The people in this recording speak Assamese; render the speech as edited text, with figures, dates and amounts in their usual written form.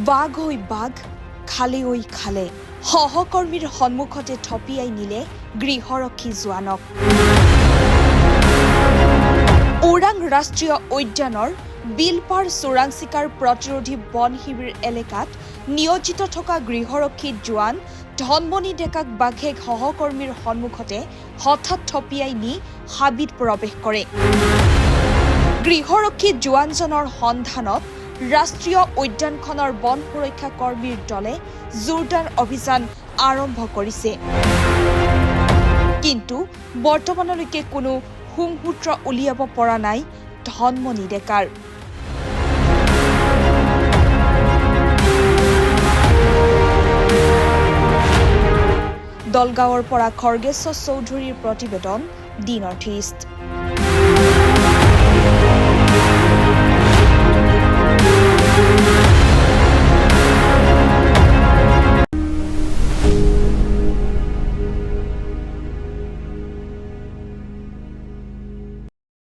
বাঘ হৈ বাঘ, খালে ঐ খালে, সহকৰ্মীৰ সন্মুখতে থপিয়াই নিলে গৃহৰক্ষী জোৱানক। ওৰাং ৰাষ্ট্ৰীয় উদ্যানৰ বিলপাৰ চোৰাং চিকাৰ প্ৰতিৰোধী বন শিবিৰ এলেকাত নিয়োজিত থকা গৃহৰক্ষী জোৱান ধনমণি ডেকাক বাঘে সহকৰ্মীৰ সন্মুখতে হঠাৎ থপিয়াই নি হাবিত প্ৰৱেশ কৰে। গৃহৰক্ষী জোৱানজনৰ সন্ধানত ৰাষ্ট্ৰীয় উদ্যানখনৰ বন সুৰক্ষা কৰ্মীৰ দলে জোৰদাৰ অভিযান আৰম্ভ কৰিছে। কিন্তু বৰ্তমানলৈকে কোনো সুংসূত্ৰ উলিয়াব পৰা নাই ধনমণি ডেকাৰ। দলগাঁৱৰ পৰা খৰ্গেশ্বৰ চৌধুৰীৰ প্ৰতিবেদন, দি নৰ্থ ইষ্ট।